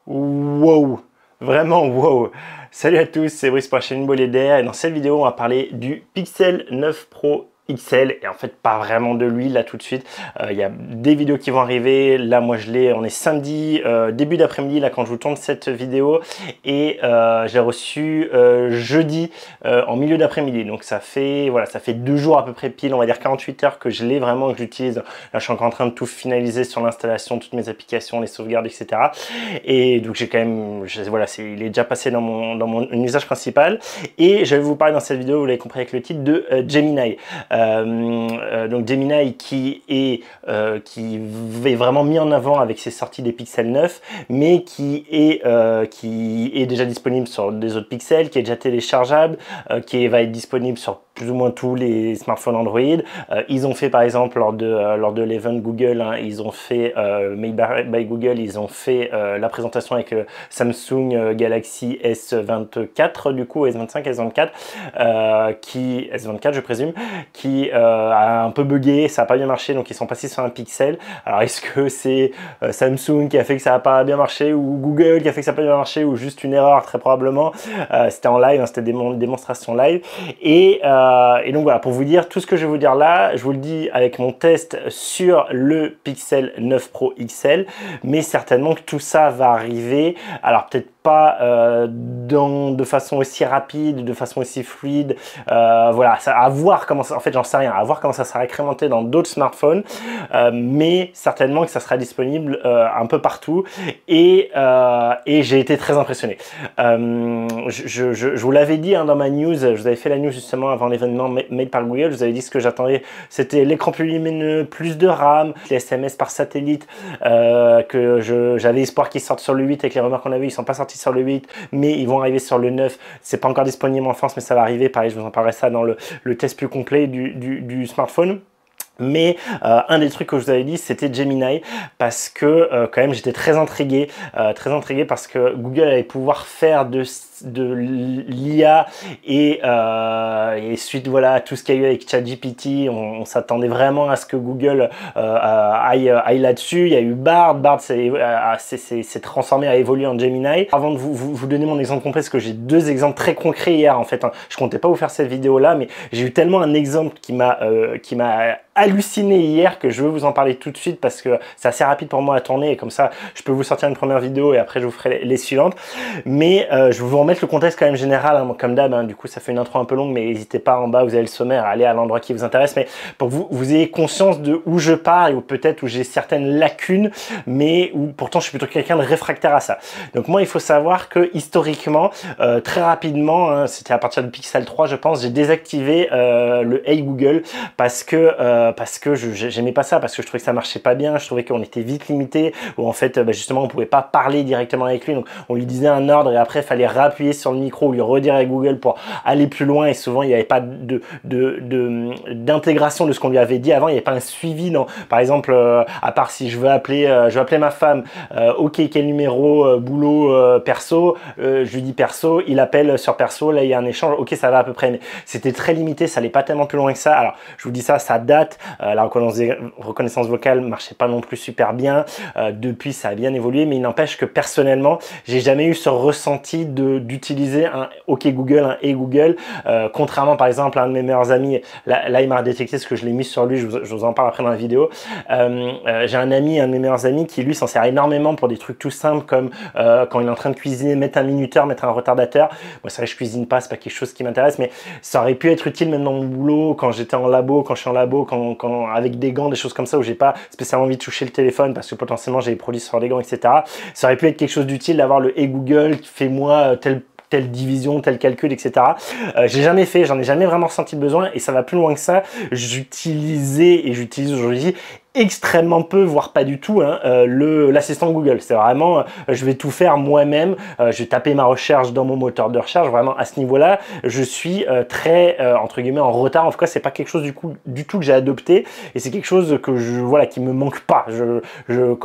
Wow, vraiment wow. Salut à tous, c'est Brice pour la chaîne Boléder et dans cette vidéo on va parler du Pixel 9 Pro XL et en fait pas vraiment de lui là tout de suite. Il y a des vidéos qui vont arriver, là moi je l'ai, on est samedi, début d'après-midi là quand je vous tourne cette vidéo et j'ai reçu jeudi en milieu d'après-midi, donc ça fait voilà, ça fait 2 jours à peu près pile, on va dire 48 heures que je l'ai vraiment, que j'utilise. Là je suis encore en train de tout finaliser sur l'installation, toutes mes applications, les sauvegardes, etc. Et donc j'ai quand même, voilà, il est déjà passé dans mon usage principal. Et je vais vous parler dans cette vidéo, vous l'avez compris avec le titre, de Gemini. Donc Gemini qui est vraiment mis en avant avec ses sorties des Pixel 9, mais qui est déjà disponible sur des autres Pixels, qui est déjà téléchargeable, qui va être disponible sur plus ou moins tous les smartphones Android. Ils ont fait par exemple lors de l'event Google, hein, ils ont fait Made by Google, ils ont fait la présentation avec Samsung Galaxy S24 du coup, S25, S24, S24 je présume, qui a un peu bugué, ça n'a pas bien marché, donc ils sont passés sur un Pixel. Alors est-ce que c'est Samsung qui a fait que ça n'a pas bien marché, ou Google qui a fait que ça n'a pas bien marché, ou juste une erreur? Très probablement. C'était en live, hein, c'était des démonstrations live. Et donc voilà, pour vous dire tout ce que je vais vous dire là, je vous le dis avec mon test sur le Pixel 9 Pro XL, mais certainement que tout ça va arriver. Alors peut-être pas de façon aussi rapide, de façon aussi fluide. Voilà, ça, à voir comment ça, en fait j'en sais rien, à voir comment ça sera incrémenté dans d'autres smartphones, mais certainement que ça sera disponible un peu partout. Et j'ai été très impressionné. Je vous l'avais dit, hein, dans ma news, je vous avais fait la news justement avant l'événement Made par Google, je vous avais dit ce que j'attendais, c'était l'écran plus lumineux, plus de RAM, les SMS par satellite, que j'avais espoir qu'ils sortent sur le 8 avec les rumeurs qu'on avait, ils sont pas sortis sur le 8, mais ils vont arriver sur le 9, c'est pas encore disponible en France, mais ça va arriver, pareil, je vous en parlerai ça dans le test plus complet du smartphone. Mais un des trucs que je vous avais dit, c'était Gemini, parce que quand même j'étais très intrigué parce que Google allait pouvoir faire de l'IA et suite voilà à tout ce qu'il y a eu avec ChatGPT, on s'attendait vraiment à ce que Google aille là-dessus. Il y a eu Bard s'est transformé, a évolué en Gemini. Avant de vous donner mon exemple complet, parce que j'ai 2 exemples très concrets hier en fait, hein. Je comptais pas vous faire cette vidéo là, mais j'ai eu tellement un exemple qui m'a halluciné hier que je veux vous en parler tout de suite, parce que c'est assez rapide pour moi à tourner et comme ça je peux vous sortir une première vidéo et après je vous ferai les suivantes. Mais je vais vous remettre le contexte quand même général, hein, comme d'hab, hein. Du coup ça fait une intro un peu longue, mais n'hésitez pas, en bas vous avez le sommaire, allez à l'endroit qui vous intéresse, mais pour que vous ayez conscience de où je pars et où peut-être où j'ai certaines lacunes, mais où pourtant je suis plutôt quelqu'un de réfractaire à ça. Donc moi il faut savoir que historiquement, très rapidement, hein, c'était à partir du Pixel 3 je pense, j'ai désactivé le Hey Google parce que j'aimais pas ça, parce que je trouvais que ça marchait pas bien, je trouvais qu'on était vite limité, où en fait justement on pouvait pas parler directement avec lui, donc on lui disait un ordre et après il fallait réappuyer sur le micro ou lui redire à Google pour aller plus loin, et souvent il n'y avait pas d'intégration de ce qu'on lui avait dit avant, il n'y avait pas un suivi dans, par exemple à part si je veux appeler ma femme, ok quel numéro, boulot, perso, je lui dis perso, il appelle sur perso, là il y a un échange, ok ça va à peu près, mais c'était très limité, ça allait pas tellement plus loin que ça. Alors je vous dis ça date, la reconnaissance vocale marchait pas non plus super bien, depuis ça a bien évolué, mais il n'empêche que personnellement j'ai jamais eu ce ressenti d'utiliser un OK Google, un Hey Google, contrairement par exemple à un de mes meilleurs amis, là il m'a détecté ce que je l'ai mis sur lui, je vous en parle après dans la vidéo. J'ai un de mes meilleurs amis qui lui s'en sert énormément pour des trucs tout simples comme quand il est en train de cuisiner, mettre un minuteur, mettre un retardateur. Moi c'est vrai que je cuisine pas, c'est pas quelque chose qui m'intéresse, mais ça aurait pu être utile même dans mon boulot, quand j'étais en labo, quand je suis en labo, avec des gants, des choses comme ça, où j'ai pas spécialement envie de toucher le téléphone parce que potentiellement j'ai des produits sur les gants, etc. Ça aurait pu être quelque chose d'utile d'avoir le Hey Google, fais-moi telle division, tel calcul, etc. J'ai jamais fait, j'en ai jamais vraiment ressenti le besoin, et ça va plus loin que ça. J'utilise aujourd'hui extrêmement peu, voire pas du tout, hein, l'assistant Google. C'est vraiment, je vais tout faire moi-même, je vais taper ma recherche dans mon moteur de recherche. Vraiment à ce niveau-là, je suis très entre guillemets en retard. En tout cas, c'est pas quelque chose du tout que j'ai adopté, et c'est quelque chose que voilà, qui me manque pas.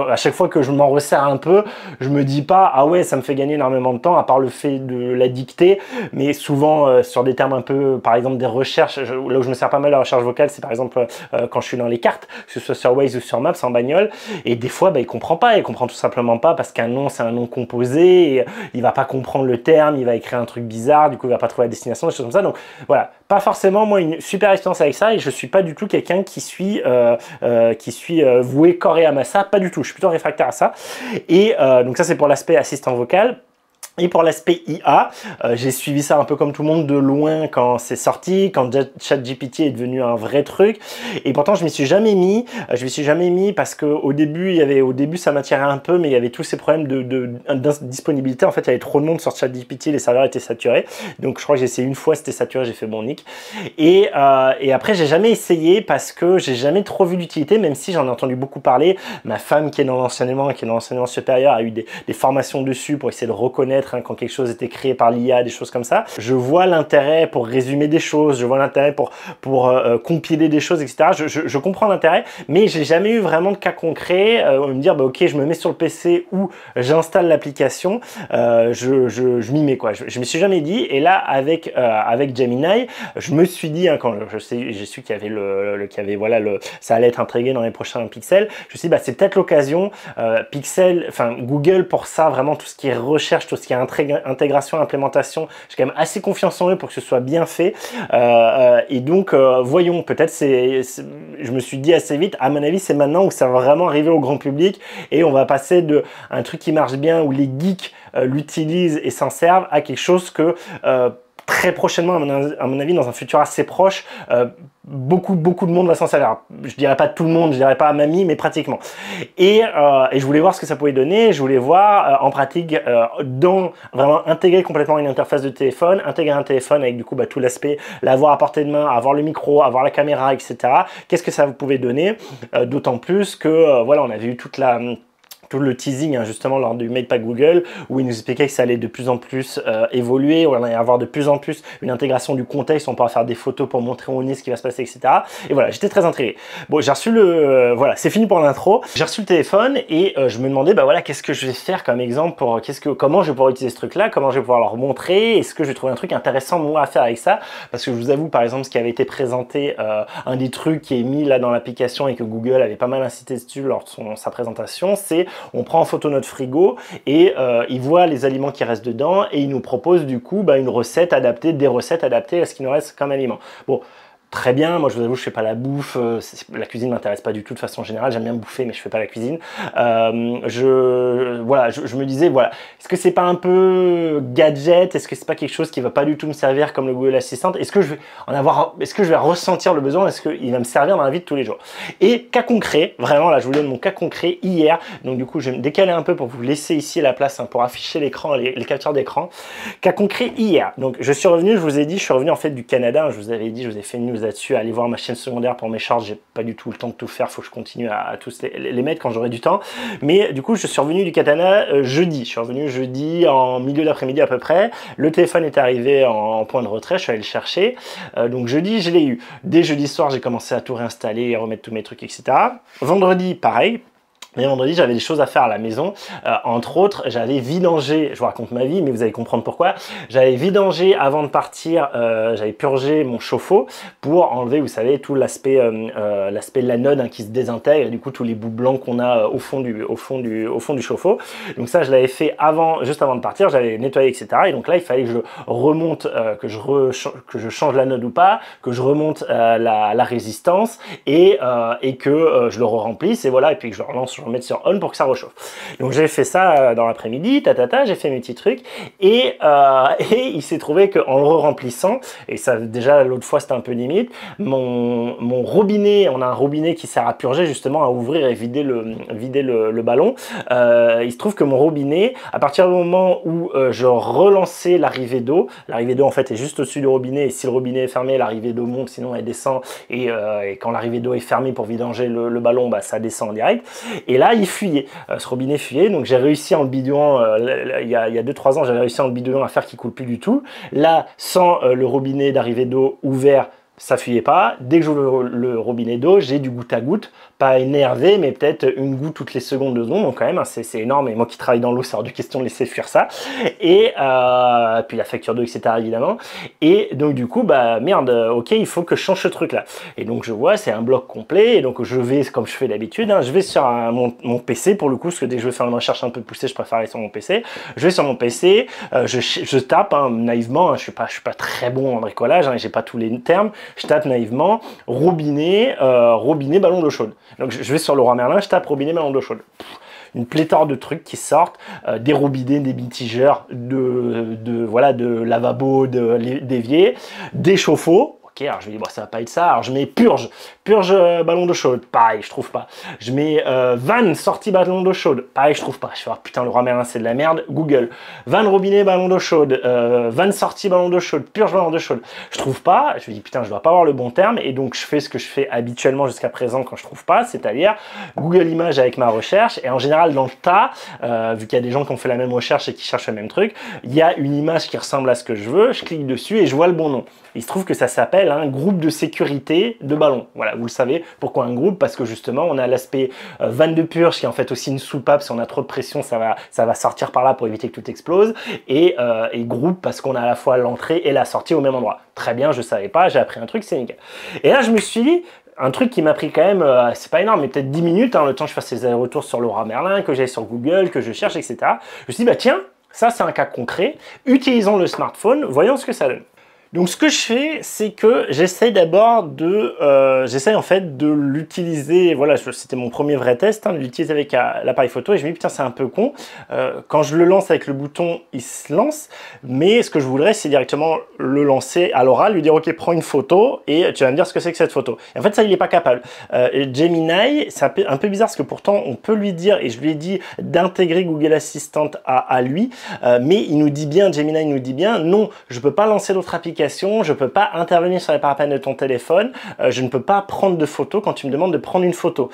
À chaque fois que je m'en resserre un peu, je me dis pas ah ouais, ça me fait gagner énormément de temps, à part le fait de la dicter, mais souvent sur des termes un peu, par exemple des recherches, là où je me sers pas mal de la recherche vocale, c'est par exemple quand je suis dans les cartes, que ce soit sur Waze ou sur Maps en bagnole, et des fois, il comprend pas, il comprend tout simplement pas parce qu'un nom, c'est un nom composé, et il va pas comprendre le terme, il va écrire un truc bizarre, du coup, il va pas trouver la destination, des choses comme ça. Donc voilà, pas forcément, moi, une super expérience avec ça, et je suis pas du tout quelqu'un qui suis voué corps et âme à ça, pas du tout, je suis plutôt réfractaire à ça. Et donc ça, c'est pour l'aspect assistant vocal. Et pour l'aspect IA, j'ai suivi ça un peu comme tout le monde de loin quand c'est sorti, quand ChatGPT est devenu un vrai truc. Et pourtant, je m'y suis jamais mis. Je m'y suis jamais mis parce que au début, ça m'attirait un peu, mais il y avait tous ces problèmes d'indisponibilité. En fait, il y avait trop de monde sur ChatGPT, les serveurs étaient saturés. Donc, je crois que j'ai essayé une fois, c'était saturé, j'ai fait bon nick. Et après, j'ai jamais essayé parce que j'ai jamais trop vu l'utilité, même si j'en ai entendu beaucoup parler. Ma femme qui est dans l'enseignement, supérieur, a eu des formations dessus pour essayer de reconnaître quand quelque chose était créé par l'IA, des choses comme ça. Je vois l'intérêt pour résumer des choses, je vois l'intérêt pour compiler des choses, etc. Je comprends l'intérêt, mais j'ai jamais eu vraiment de cas concret me dire, ok, je me mets sur le PC ou j'installe l'application, je m'y mets, quoi. Je me suis jamais dit, et là, avec Gemini, je me suis dit, quand j'ai su qu'il y avait, ça allait être intégré dans les prochains Pixel, je me suis dit, c'est peut-être l'occasion, Google pour ça, vraiment tout ce qui est recherche, tout ce qui est intégration, implémentation, j'ai quand même assez confiance en eux pour que ce soit bien fait. Et donc, voyons, peut-être je me suis dit assez vite, à mon avis, c'est maintenant où ça va vraiment arriver au grand public et on va passer de un truc qui marche bien, où les geeks l'utilisent et s'en servent, à quelque chose que très prochainement, à mon avis, dans un futur assez proche, beaucoup de monde va s'en servir. Je dirais pas tout le monde, je dirais pas à mamie, mais pratiquement. Et je voulais voir ce que ça pouvait donner. Je voulais voir en pratique, vraiment intégrer complètement une interface de téléphone, intégrer un téléphone avec du coup tout l'aspect, l'avoir à portée de main, avoir le micro, avoir la caméra, etc. Qu'est-ce que ça pouvait donner? D'autant plus que on avait eu tout le teasing justement lors du Made by Google, où il nous expliquait que ça allait de plus en plus évoluer, où on allait avoir de plus en plus une intégration du contexte, on pourra faire des photos pour montrer au nez ce qui va se passer, etc. Et voilà, j'étais très intrigué. Bon, j'ai reçu c'est fini pour l'intro. J'ai reçu le téléphone et je me demandais, qu'est-ce que je vais faire comme exemple pour comment je vais pouvoir utiliser ce truc-là, comment je vais pouvoir leur montrer, est-ce que je vais trouver un truc intéressant moi à faire avec ça, parce que je vous avoue, par exemple, ce qui avait été présenté, un des trucs qui est mis là dans l'application et que Google avait pas mal incité dessus lors de sa présentation, c'est on prend en photo notre frigo et il voit les aliments qui restent dedans et il nous propose du coup une recette adaptée, des recettes adaptées à ce qui nous reste comme aliment. Bon, très bien, moi je vous avoue, je fais pas la bouffe, la cuisine m'intéresse pas du tout de façon générale, j'aime bien bouffer mais je fais pas la cuisine. Je me disais, est-ce que c'est pas un peu gadget, est-ce que c'est pas quelque chose qui va pas du tout me servir comme le Google Assistant, est-ce que je vais ressentir le besoin, est-ce qu'il va me servir dans la vie de tous les jours? Et cas concret, vraiment là je vous donne mon cas concret hier, donc du coup je vais me décaler un peu pour vous laisser ici la place pour afficher l'écran, les captures d'écran. Cas concret hier, donc je suis revenu, je vous ai dit, je suis revenu en fait du Canada, je vous avais dit, je vous ai fait une news là-dessus, allez voir ma chaîne secondaire pour mes shorts, j'ai pas du tout le temps de tout faire, faut que je continue à tous les mettre quand j'aurai du temps, mais du coup je suis revenu du Canada jeudi, je suis revenu jeudi en milieu d'après-midi à peu près, le téléphone est arrivé en point de retrait, je suis allé le chercher, donc jeudi je l'ai eu, dès jeudi soir j'ai commencé à tout réinstaller et remettre tous mes trucs, etc. Vendredi pareil. Mais vendredi, j'avais des choses à faire à la maison. Entre autres, j'avais vidangé, je vous raconte ma vie, mais vous allez comprendre pourquoi. J'avais vidangé avant de partir, j'avais purgé mon chauffe-eau pour enlever, vous savez, tout l'aspect de l'anode qui se désintègre, et du coup tous les bouts blancs qu'on a au fond du chauffe-eau. Donc ça, je l'avais fait juste avant de partir, j'avais nettoyé, etc. Et donc là, il fallait que je remonte, que je change l'anode ou pas, que je remonte la résistance et que je le remplisse, et voilà, et puis que je le relance, je remets sur on pour que ça rechauffe. Donc j'ai fait ça dans l'après-midi, j'ai fait mes petits trucs et il s'est trouvé qu'en le remplissant, et ça déjà l'autre fois c'était un peu limite, mon robinet, on a un robinet qui sert à purger justement, à ouvrir et vider le ballon, il se trouve que mon robinet, à partir du moment où je relançais l'arrivée d'eau en fait est juste au-dessus du robinet, et si le robinet est fermé, l'arrivée d'eau monte, sinon elle descend, et quand l'arrivée d'eau est fermée pour vidanger le ballon, ça descend en direct. Et là, il fuyait, ce robinet fuyait, donc j'ai réussi en le bidouillant, il y a 2-3 ans, j'avais réussi en le bidouillant à faire qu'il coule plus du tout. Là, sans le robinet d'arrivée d'eau ouvert, ça fuyait pas. Dès que j'ouvre le robinet d'eau, j'ai du goutte à goutte pas énervé, mais peut-être une goutte toutes les secondes, 2 secondes, donc quand même, hein, c'est énorme, et moi qui travaille dans l'eau, c'est hors de question de laisser fuir ça, et puis la facture d'eau, etc., évidemment, et donc du coup, bah merde, ok, il faut que je change ce truc-là, et donc je vois, c'est un bloc complet, et donc je vais, comme je fais d'habitude, hein, je vais sur mon PC, pour le coup, parce que dès que je veux faire une recherche un peu poussée, je préfère aller sur mon PC, je vais sur mon PC, je tape, hein, naïvement, hein, je suis pas très bon en bricolage, hein, j'ai pas tous les termes, je tape naïvement, robinet, robinet, ballon d'eau chaude. Donc je vais sur Leroy Merlin, je tape robinet, ballon d'eau chaude. Une pléthore de trucs qui sortent, des robinets, des mitigeurs, voilà, de lavabo, d'évier, des chauffe-eau. Ok, alors je me dis, bon, ça va pas être ça. Alors je mets purge, ballon d'eau chaude. Pareil, je trouve pas. Je mets van, sortie ballon d'eau chaude. Pareil, je trouve pas. Je fais, oh, putain, Leroy Merlin, c'est de la merde. Google. Van, robinet, ballon d'eau chaude. Van, sortie, ballon d'eau chaude. Purge, ballon d'eau chaude. Je trouve pas. Je me dis, putain, je dois pas avoir le bon terme. Et donc, je fais ce que je fais habituellement jusqu'à présent quand je trouve pas. C'est-à-dire Google Images avec ma recherche. Et en général, dans le tas, vu qu'il y a des gens qui ont fait la même recherche et qui cherchent le même truc, il y a une image qui ressemble à ce que je veux. Je clique dessus et je vois le bon nom. Il se trouve que ça s'appelle un groupe de sécurité de ballon. Voilà, vous le savez. Pourquoi un groupe? Parce que justement, on a l'aspect vanne de purge qui est en fait aussi une soupape. Si on a trop de pression, ça va sortir par là pour éviter que tout explose. Et groupe parce qu'on a à la fois l'entrée et la sortie au même endroit. Très bien, je savais pas, j'ai appris un truc, c'est nickel. Et là, je me suis dit, un truc qui m'a pris quand même, c'est pas énorme, mais peut-être 10 minutes, hein, le temps que je fasse les allers-retours sur Leroy Merlin, que j'aille sur Google, que je cherche, etc. Je me suis dit, bah tiens, ça c'est un cas concret, utilisons le smartphone, voyons ce que ça donne. Donc ce que je fais, c'est que j'essaye d'abord j'essaye en fait de l'utiliser, voilà, c'était mon premier vrai test, hein, de l'utiliser avec l'appareil photo, et je me dis putain c'est un peu con, quand je le lance avec le bouton, il se lance, mais ce que je voudrais c'est directement le lancer à l'oral, lui dire ok prends une photo et tu vas me dire ce que c'est que cette photo. Et en fait ça il n'est pas capable. Gemini, c'est un peu bizarre parce que pourtant on peut lui dire, et je lui ai dit d'intégrer Google Assistant à lui, mais il nous dit bien, Gemini il nous dit bien, non, je peux pas lancer d'autres applications, je peux pas intervenir sur les parapannes de ton téléphone, je ne peux pas prendre de photos quand tu me demandes de prendre une photo.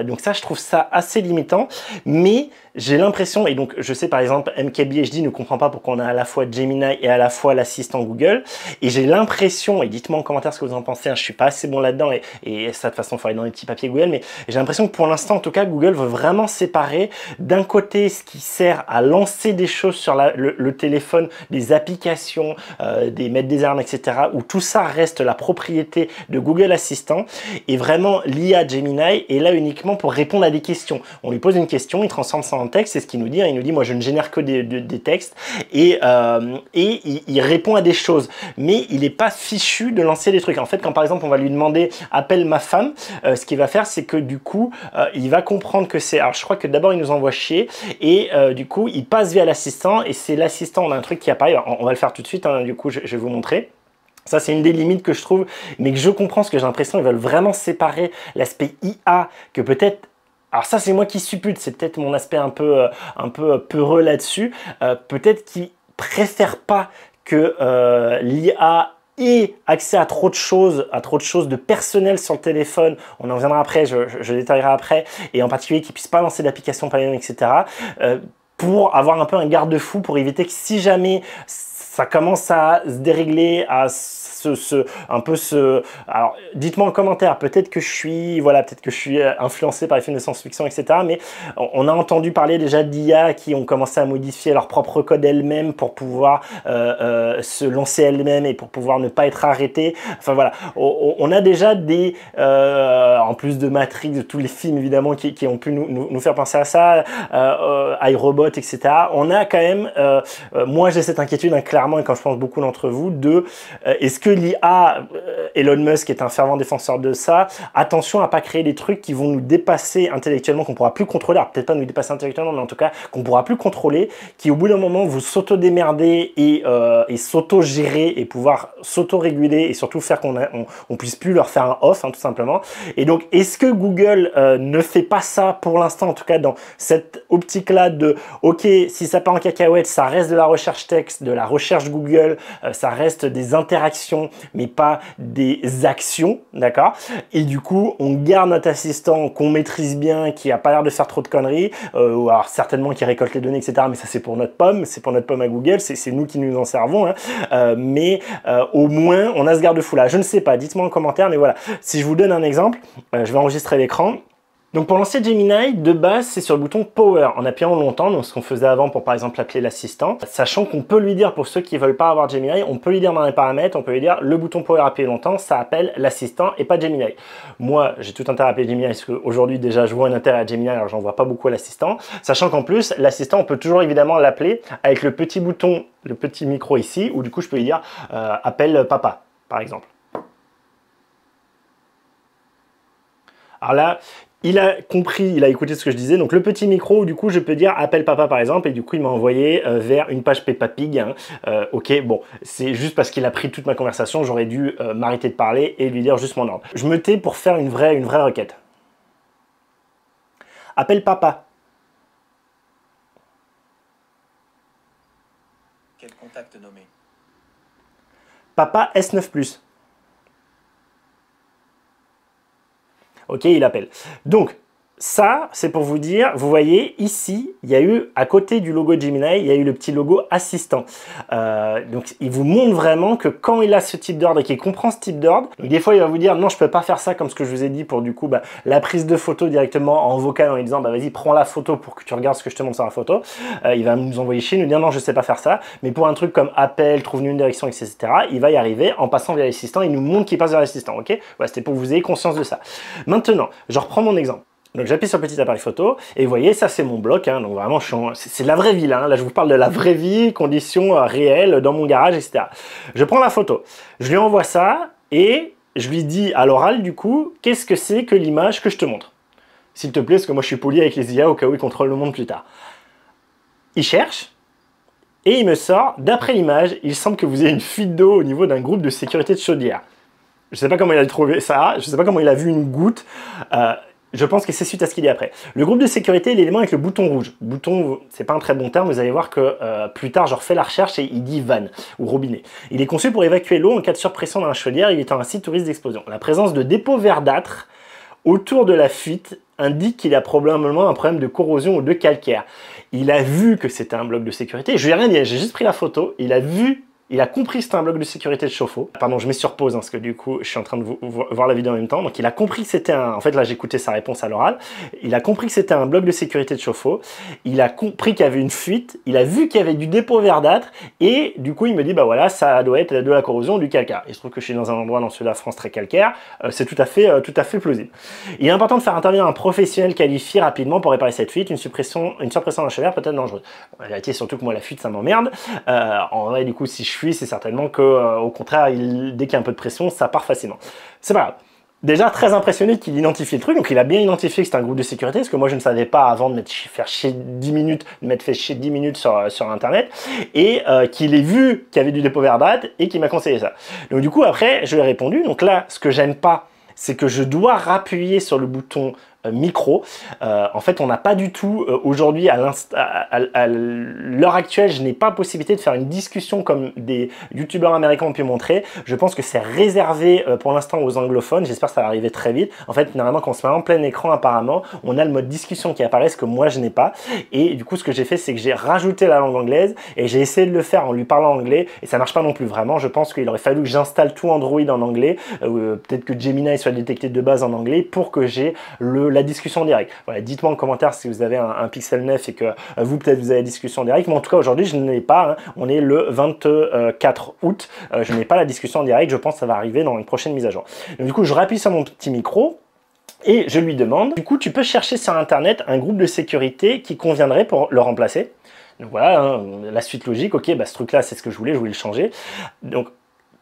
Donc ça, je trouve ça assez limitant, mais j'ai l'impression, et donc je sais par exemple MKBHD ne comprend pas pourquoi on a à la fois Gemini et à la fois l'assistant Google, et j'ai l'impression, et dites-moi en commentaire ce que vous en pensez, hein, je suis pas assez bon là-dedans, et ça de toute façon il faut aller dans les petits papiers Google, mais j'ai l'impression que pour l'instant en tout cas Google veut vraiment séparer d'un côté ce qui sert à lancer des choses sur le téléphone, des applications, mettre des armes, etc., où tout ça reste la propriété de Google Assistant, et vraiment l'IA Gemini est là uniquement pour répondre à des questions. On lui pose une question, il transforme ça en texte, c'est ce qu'il nous dit, hein, il nous dit moi je ne génère que des textes, et il répond à des choses, mais il n'est pas fichu de lancer des trucs. En fait, quand par exemple on va lui demander appelle ma femme, ce qu'il va faire c'est que du coup il va comprendre que c'est, alors je crois que d'abord il nous envoie chier, et du coup il passe via l'assistant, et c'est l'assistant, on a un truc qui apparaît, on va le faire tout de suite, hein, du coup je vais vous montrer. Ça, c'est une des limites que je trouve, mais que je comprends, parce que j'ai l'impression qu'ils veulent vraiment séparer l'aspect IA, que peut-être... Alors ça, c'est moi qui suppute, c'est peut-être mon aspect un peu peureux là-dessus. Peut-être qu'ils préfèrent pas que l'IA ait accès à trop de choses de personnel sur le téléphone. On en reviendra après, je détaillerai après, et en particulier qu'ils puissent pas lancer d'application par exemple, etc. Pour avoir un peu un garde-fou, pour éviter que si jamais ça commence à se dérégler, à alors dites-moi en commentaire, peut-être que je suis influencé par les films de science-fiction, etc., mais on a entendu parler déjà d'IA qui ont commencé à modifier leur propre code elles-mêmes pour pouvoir se lancer elles-mêmes et pour pouvoir ne pas être arrêtées. Enfin voilà, on a déjà des en plus de Matrix, de tous les films évidemment qui ont pu nous faire penser à ça, iRobot, etc. On a quand même, moi j'ai cette inquiétude, hein, clairement, et quand je pense beaucoup d'entre vous, de est-ce que l'IA, Elon Musk est un fervent défenseur de ça, attention à pas créer des trucs qui vont nous dépasser intellectuellement, qu'on pourra plus contrôler, alors peut-être pas nous dépasser intellectuellement, mais en tout cas qu'on pourra plus contrôler, qui au bout d'un moment vous s'auto-démerder et s'auto-gérer et pouvoir s'auto-réguler et surtout faire qu'on puisse plus leur faire un off, hein, tout simplement. Et donc est-ce que Google ne fait pas ça pour l'instant, en tout cas dans cette optique-là de ok, si ça part en cacahuète, ça reste de la recherche texte, de la recherche Google, ça reste des interactions, mais pas des actions, d'accord? Et du coup, on garde notre assistant qu'on maîtrise bien, qui a pas l'air de faire trop de conneries, ou alors certainement qui récolte les données, etc. Mais ça, c'est pour notre pomme à Google, c'est nous qui nous en servons, hein. Mais au moins, on a ce garde-fou là. Je ne sais pas, dites-moi en commentaire, mais voilà. Si je vous donne un exemple, je vais enregistrer l'écran. Donc pour lancer Gemini, de base, c'est sur le bouton Power, en appuyant longtemps, donc ce qu'on faisait avant pour par exemple appeler l'assistant, sachant qu'on peut lui dire, pour ceux qui ne veulent pas avoir Gemini, on peut lui dire dans les paramètres, on peut lui dire le bouton Power appuyé longtemps, ça appelle l'assistant et pas Gemini. Moi, j'ai tout intérêt à appeler Gemini, parce qu'aujourd'hui déjà je vois un intérêt à Gemini, alors j'en vois pas beaucoup à l'assistant, sachant qu'en plus, l'assistant, on peut toujours évidemment l'appeler avec le petit bouton, le petit micro ici, où du coup je peux lui dire appelle papa, par exemple. Alors là, il a compris, il a écouté ce que je disais, donc le petit micro où du coup je peux dire appelle papa par exemple, et du coup il m'a envoyé vers une page Peppa Pig, hein. Ok, bon, c'est juste parce qu'il a pris toute ma conversation, j'aurais dû m'arrêter de parler et lui dire juste mon ordre. Je me tais pour faire une vraie requête. Appelle papa. Quel contact nommé? Papa S9+. Ok, il appelle. Donc, ça, c'est pour vous dire, vous voyez, ici, il y a eu, à côté du logo Gemini, il y a eu le petit logo assistant. Donc, il vous montre vraiment que quand il a ce type d'ordre et qu'il comprend ce type d'ordre, des fois, il va vous dire, non, je peux pas faire ça comme ce que je vous ai dit pour, du coup, la prise de photo directement en vocal en lui disant, vas-y, prends la photo pour que tu regardes ce que je te montre sur la photo. Il va nous envoyer chier, nous dire, non, je sais pas faire ça. Mais pour un truc comme appel, trouve-nous une direction, etc., il va y arriver en passant via l'assistant. Il nous montre qu'il passe vers l'assistant, ok? Voilà, c'était pour que vous ayez conscience de ça. Maintenant, je reprends mon exemple. Donc j'appuie sur le petit appareil photo et vous voyez, ça c'est mon bloc, hein, donc vraiment c'est la vraie vie là, hein. Là je vous parle de la vraie vie, conditions réelles dans mon garage, etc. Je prends la photo, je lui envoie ça et je lui dis à l'oral du coup, qu'est-ce que c'est que l'image que je te montre? S'il te plaît, parce que moi je suis poli avec les IA au cas où ils contrôlent le monde plus tard. Il cherche et il me sort, d'après l'image, il semble que vous ayez une fuite d'eau au niveau d'un groupe de sécurité de chaudière. Je ne sais pas comment il a trouvé ça, je ne sais pas comment il a vu une goutte. Je pense que c'est suite à ce qu'il dit après. Le groupe de sécurité est l'élément avec le bouton rouge. Bouton, c'est pas un très bon terme, vous allez voir que plus tard, je refais la recherche et il dit vanne ou robinet. Il est conçu pour évacuer l'eau en cas de surpression dans la chaudière, il étant ainsi tout risque d'explosion. La présence de dépôts verdâtres autour de la fuite indique qu'il a probablement un problème de corrosion ou de calcaire. Il a vu que c'était un bloc de sécurité, je lui ai rien dit, j'ai juste pris la photo, il a vu. Il a compris que c'était un bloc de sécurité de chauffe-eau. Pardon, je mets sur pause, hein, parce que du coup, je suis en train de voir la vidéo en même temps. Donc, il a compris que c'était un... En fait, là, j'écoutais sa réponse à l'oral. Il a compris que c'était un bloc de sécurité de chauffe-eau. Il a compris qu'il y avait une fuite. Il a vu qu'il y avait du dépôt verdâtre. Et du coup, il me dit, bah voilà, ça doit être de la corrosion, du calcaire. Il se trouve que je suis dans un endroit dans le sud de la France très calcaire. C'est tout à fait plausible. Il est important de faire intervenir un professionnel qualifié rapidement pour réparer cette fuite. Une surpression dans la chaudière peut être dangereuse. Bon, la vérité, surtout que moi, la fuite, ça m'emmerde. En vrai, du coup, si je fuis, c'est certainement que, au contraire, dès qu'il y a un peu de pression, ça part facilement. C'est pas grave. Déjà très impressionné qu'il identifie le truc, donc il a bien identifié que c'était un groupe de sécurité, parce que moi je ne savais pas avant de m'être fait chier 10 minutes sur internet, et qu'il ait vu qu'il y avait du dépôt verdâtre et qu'il m'a conseillé ça. Donc du coup après je lui ai répondu, donc là ce que j'aime pas, c'est que je dois rappuyer sur le bouton micro. En fait, on n'a pas du tout, aujourd'hui, à l'heure actuelle, je n'ai pas possibilité de faire une discussion comme des youtubeurs américains ont pu montrer. Je pense que c'est réservé pour l'instant aux anglophones. J'espère que ça va arriver très vite. En fait, normalement, quand on se met en plein écran, apparemment, on a le mode discussion qui apparaît, ce que moi, je n'ai pas. Et du coup, ce que j'ai fait, c'est que j'ai rajouté la langue anglaise et j'ai essayé de le faire en lui parlant anglais et ça marche pas non plus vraiment. Je pense qu'il aurait fallu que j'installe tout Android en anglais. Peut-être que Gemini soit détecté de base en anglais pour que j'ai la discussion en direct. Voilà, dites-moi en commentaire si vous avez un Pixel 9 et que vous, peut-être, vous avez la discussion en direct. Mais en tout cas, aujourd'hui, je ne l'ai pas. Hein. On est le 24 août. Je n'ai pas la discussion en direct. Je pense que ça va arriver dans une prochaine mise à jour. Donc, du coup, je rappuie sur mon petit micro. Et je lui demande, du coup, tu peux chercher sur Internet un groupe de sécurité qui conviendrait pour le remplacer. Donc voilà, hein, la suite logique. Ok, bah, ce truc-là, c'est ce que je voulais le changer. Donc,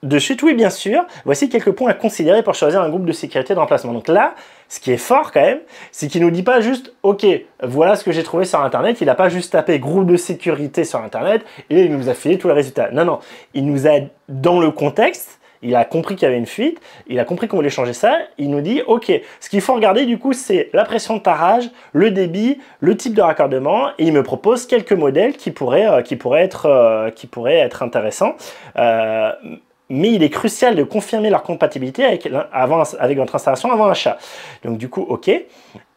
de suite, oui, bien sûr. Voici quelques points à considérer pour choisir un groupe de sécurité de remplacement. Donc là, ce qui est fort quand même, c'est qu'il ne nous dit pas juste « Ok, voilà ce que j'ai trouvé sur Internet ». Il n'a pas juste tapé « groupe de sécurité » sur Internet et il nous a filé tous les résultats. Non, non. Il nous a, dans le contexte, il a compris qu'il y avait une fuite, il a compris qu'on voulait changer ça, il nous dit « Ok, ce qu'il faut regarder du coup, c'est la pression de tarage, le débit, le type de raccordement » et il me propose quelques modèles qui pourraient être intéressants. Mais il est crucial de confirmer leur compatibilité avec votre installation avant achat. Donc du coup, ok.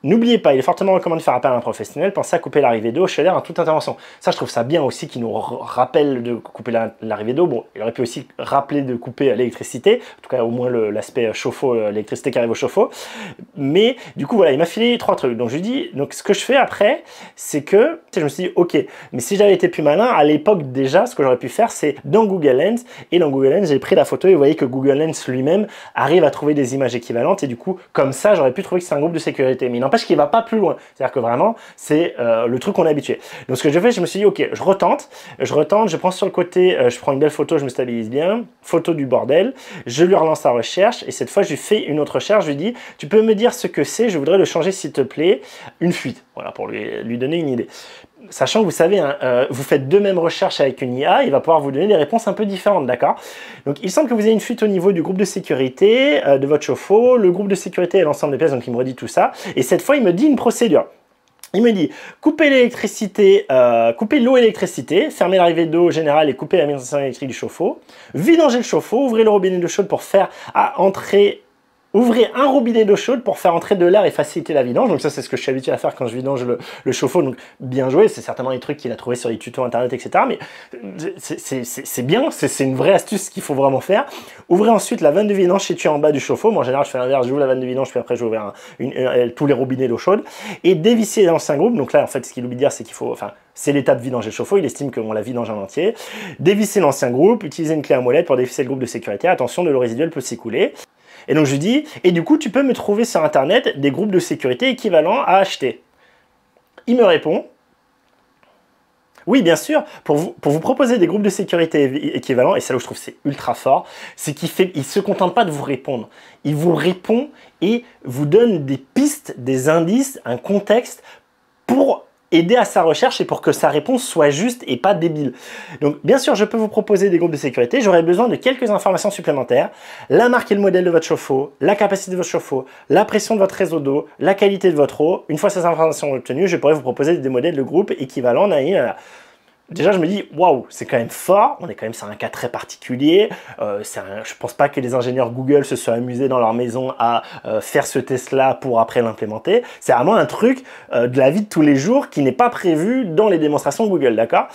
N'oubliez pas, il est fortement recommandé de faire appel à un professionnel. Pensez à couper l'arrivée d'eau chez l'air en toute intervention. Ça, je trouve ça bien aussi qu'il nous rappelle de couper l'arrivée d'eau. Bon, il aurait pu aussi rappeler de couper l'électricité. En tout cas, au moins l'aspect chauffe-eau, l'électricité qui arrive au chauffe-eau. Mais du coup, voilà, il m'a filé 3 trucs. Donc, je lui dis, donc ce que je fais après, c'est que je me suis dit, ok, mais si j'avais été plus malin, à l'époque déjà, ce que j'aurais pu faire, c'est dans Google Lens. Et dans Google Lens, j'ai pris la photo et vous voyez que Google Lens lui-même arrive à trouver des images équivalentes. Et du coup, comme ça, j'aurais pu trouver que c'est un groupe de sécurité. Mais n'empêche qu'il ne va pas plus loin. C'est-à-dire que vraiment, c'est le truc qu'on est habitué. Donc ce que je fais, je me suis dit, ok, je retente, je prends sur le côté, je prends une belle photo, je me stabilise bien, photo du bordel, je lui relance sa recherche, et cette fois, je lui fais une autre recherche, je lui dis, tu peux me dire ce que c'est, je voudrais le changer s'il te plaît, une fuite. Voilà, pour lui donner une idée. Sachant que vous savez, hein, vous faites deux mêmes recherches avec une IA, il va pouvoir vous donner des réponses un peu différentes, d'accord? Donc il semble que vous ayez une fuite au niveau du groupe de sécurité de votre chauffe-eau, le groupe de sécurité est l'ensemble des pièces, donc il me redit tout ça, et cette fois il me dit une procédure. Il me dit, coupez l'électricité, coupez l'eau et l'électricité, fermez l'arrivée d'eau générale et coupez l'alimentation électrique du chauffe-eau, vidangez le chauffe-eau, ouvrez le robinet d'eau chaude pour faire entrer... Ouvrez un robinet d'eau chaude pour faire entrer de l'air et faciliter la vidange. Donc ça, c'est ce que je suis habitué à faire quand je vidange le chauffe-eau. Donc bien joué, c'est certainement des trucs qu'il a trouvé sur les tutos internet, etc. Mais c'est bien, c'est une vraie astuce qu'il faut vraiment faire. Ouvrez ensuite la vanne de vidange située en bas du chauffe-eau. Moi, en général, je fais l'inverse, j'ouvre la vanne de vidange, puis après, j'ouvre tous les robinets d'eau chaude. Et dévissez l'ancien groupe. Donc là, en fait, ce qu'il oublie de dire, c'est qu'il faut... Enfin, c'est l'étape vidanger le chauffe-eau, il estime qu'on la vidange en entier. Dévissez l'ancien groupe, utilisez une clé à molette pour dévisser le groupe de sécurité. Attention, de l'eau résiduelle peut s'écouler. Et donc je lui dis, et du coup tu peux me trouver sur internet des groupes de sécurité équivalents à acheter. Il me répond, oui bien sûr, pour vous proposer des groupes de sécurité équivalents, et c'est là où je trouve c'est ultra fort, c'est qu'il ne se contente pas de vous répondre. Il vous répond et vous donne des pistes, des indices, un contexte pour aider à sa recherche et pour que sa réponse soit juste et pas débile. Donc bien sûr, je peux vous proposer des groupes de sécurité, j'aurai besoin de quelques informations supplémentaires, la marque et le modèle de votre chauffe-eau, la capacité de votre chauffe-eau, la pression de votre réseau d'eau, la qualité de votre eau. Une fois ces informations obtenues, je pourrai vous proposer des modèles de groupe équivalents. Déjà, je me dis, waouh, c'est quand même fort, on est quand même sur un cas très particulier. Je pense pas que les ingénieurs Google se soient amusés dans leur maison à faire ce test-là pour après l'implémenter. C'est vraiment un truc de la vie de tous les jours qui n'est pas prévu dans les démonstrations Google, d'accord?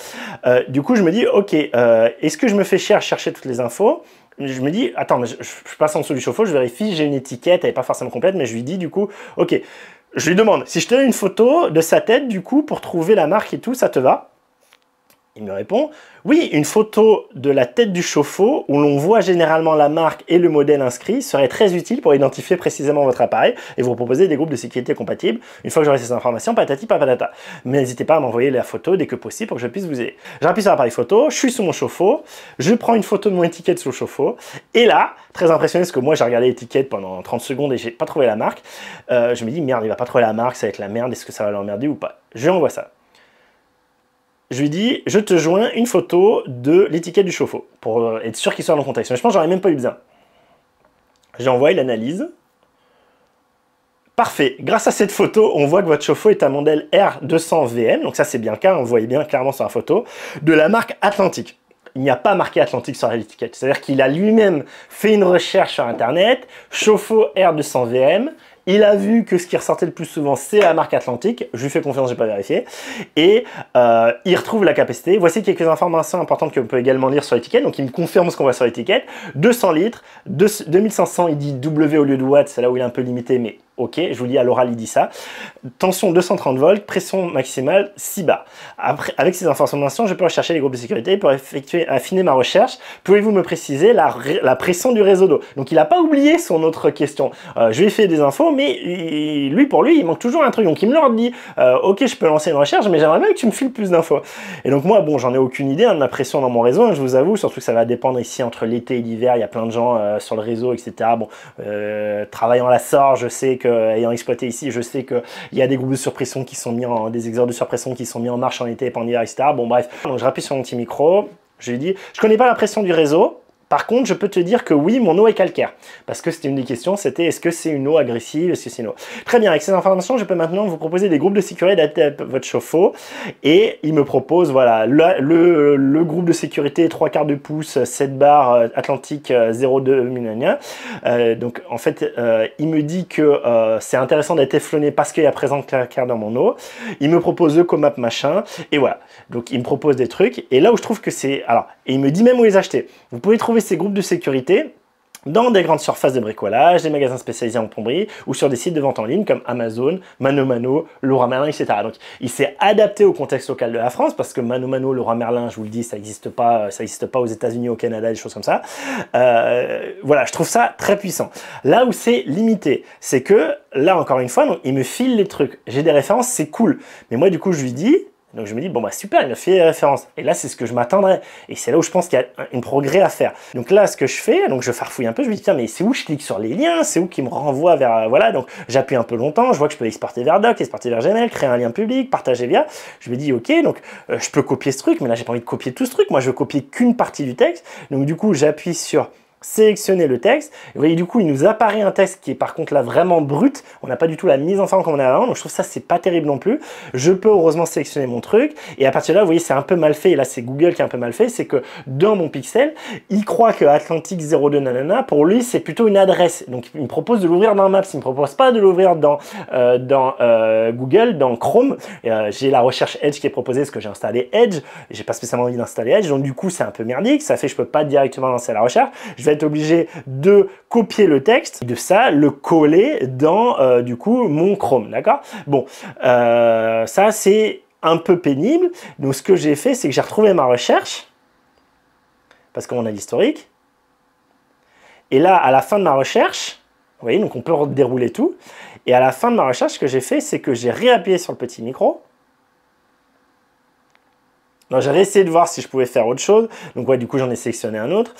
Du coup, je me dis, ok, est-ce que je me fais chier à chercher toutes les infos? Je me dis, attends, mais je passe en dessous du chauffe-eau, je vérifie, j'ai une étiquette, elle n'est pas forcément complète, mais je lui dis du coup, ok, je lui demande, si je te donne une photo de sa tête, du coup, pour trouver la marque et tout, ça te va? Il me répond, oui, une photo de la tête du chauffe-eau où l'on voit généralement la marque et le modèle inscrit serait très utile pour identifier précisément votre appareil et vous proposer des groupes de sécurité compatibles. Une fois que j'aurai ces informations, patati patata. Mais n'hésitez pas à m'envoyer la photo dès que possible pour que je puisse vous aider. J'appuie sur l'appareil photo, je suis sous mon chauffe-eau, je prends une photo de mon étiquette sous le chauffe-eau et là, très impressionné parce que moi j'ai regardé l'étiquette pendant 30 secondes et j'ai pas trouvé la marque, je me dis merde, il va pas trouver la marque, ça va être la merde, est-ce que ça va l'emmerder ou pas? Je lui envoie ça. Je lui dis, je te joins une photo de l'étiquette du chauffe-eau pour être sûr qu'il soit dans le contexte. Mais je pense que j'aurais même pas eu besoin. J'ai envoyé l'analyse. Parfait. Grâce à cette photo, on voit que votre chauffe-eau est un modèle R200VM. Donc ça, c'est bien le cas. On le voyait bien clairement sur la photo. De la marque Atlantique. Il n'y a pas marqué Atlantique sur l'étiquette. C'est-à-dire qu'il a lui-même fait une recherche sur Internet. Chauffe-eau R200VM. Il a vu que ce qui ressortait le plus souvent, c'est la marque Atlantique. Je lui fais confiance, je n'ai pas vérifié. Et il retrouve la capacité. Voici quelques informations importantes que vous pouvez également lire sur l'étiquette. Donc, il me confirme ce qu'on voit sur l'étiquette. 200 litres, 2500, il dit W au lieu de watts. C'est là où il est un peu limité, mais ok. Je vous dis, à l'oral, il dit ça. Tension 230 volts, pression maximale 6 bars. Après, avec ces informations, je peux rechercher les groupes de sécurité pour affiner ma recherche. Pouvez-vous me préciser la pression du réseau d'eau? Donc, il n'a pas oublié son autre question. Je lui ai fait des infos, mais pour lui, il manque toujours un truc. Donc, il me leur dit, ok, je peux lancer une recherche, mais j'aimerais bien que tu me files plus d'infos. Et donc, moi, bon, j'en ai aucune idée de ma pression dans mon réseau, hein, je vous avoue, surtout que ça va dépendre ici entre l'été et l'hiver. Il y a plein de gens sur le réseau, etc. Bon, travaillant à la SOR, je sais que, ayant exploité ici, je sais qu'il y a des groupes de surpression qui sont mis en, des exerceurs de surpression qui sont mis en marche en été et pas en hiver, etc. Bon, bref. Donc, je rappuie sur mon petit micro. Je lui dis, je connais pas la pression du réseau. Par contre, je peux te dire que oui, mon eau est calcaire. Parce que c'était une des questions, c'était est-ce que c'est une eau agressive, est-ce que c'est une eau... Très bien, avec ces informations, je peux maintenant vous proposer des groupes de sécurité adaptés à votre chauffe-eau. Et il me propose, voilà, le groupe de sécurité 3/4 de pouce, 7 bar, Atlantique 02 donc en fait, il me dit que c'est intéressant d'être téflonné parce qu'il y a présent calcaire dans mon eau. Il me propose le Comap machin. Et voilà, donc il me propose des trucs. Et là où je trouve que c'est... Alors, et il me dit même où les acheter. Vous pouvez trouver ces groupes de sécurité dans des grandes surfaces de bricolage, des magasins spécialisés en plomberie ou sur des sites de vente en ligne comme Amazon, Mano Mano, Leroy Merlin, etc. Donc il s'est adapté au contexte local de la France parce que Mano Mano, Leroy Merlin, je vous le dis, ça n'existe pas aux États-Unis, au Canada, des choses comme ça. Voilà, je trouve ça très puissant. Là où c'est limité, c'est que là encore une fois, donc, il me file les trucs. J'ai des références, c'est cool. Mais moi du coup je lui dis... Donc je me dis, bon bah super, il m'a fait les références. Et là, c'est ce que je m'attendrais. Et c'est là où je pense qu'il y a un progrès à faire. Donc là, ce que je fais, donc je farfouille un peu, je me dis, tiens, mais c'est où je clique sur les liens, c'est où qui me renvoie vers... Voilà, donc j'appuie un peu longtemps, je vois que je peux exporter vers Doc, exporter vers Gmail, créer un lien public, partager via. Je me dis, ok, donc je peux copier ce truc, mais là, j'ai pas envie de copier tout ce truc. Moi, je veux copier qu'une partie du texte. Donc du coup, j'appuie sur... sélectionner le texte. Vous voyez, du coup, il nous apparaît un texte qui est par contre là vraiment brut. On n'a pas du tout la mise en forme comme on a avant. Donc, je trouve ça, c'est pas terrible non plus. Je peux heureusement sélectionner mon truc. Et à partir de là, vous voyez, c'est un peu mal fait. Et là, c'est Google qui est un peu mal fait. C'est que dans mon pixel, il croit que Atlantique 02 nanana, pour lui, c'est plutôt une adresse. Donc, il me propose de l'ouvrir dans Maps. Il me propose pas de l'ouvrir dans Google, dans Chrome. J'ai la recherche Edge qui est proposée parce que j'ai installé Edge. J'ai pas spécialement envie d'installer Edge. Donc, du coup, c'est un peu merdique. Ça fait que je peux pas directement lancer la recherche. Je vais être obligé de copier le texte et de ça le coller dans du coup mon Chrome, d'accord. Bon, ça c'est un peu pénible. Donc ce que j'ai fait, c'est que j'ai retrouvé ma recherche parce qu'on a l'historique. Et là, à la fin de ma recherche, vous voyez, donc on peut dérouler tout. Et à la fin de ma recherche, ce que j'ai fait, c'est que j'ai réappuyé sur le petit micro. Donc j'avais essayé de voir si je pouvais faire autre chose. Donc ouais, du coup, j'en ai sélectionné un autre.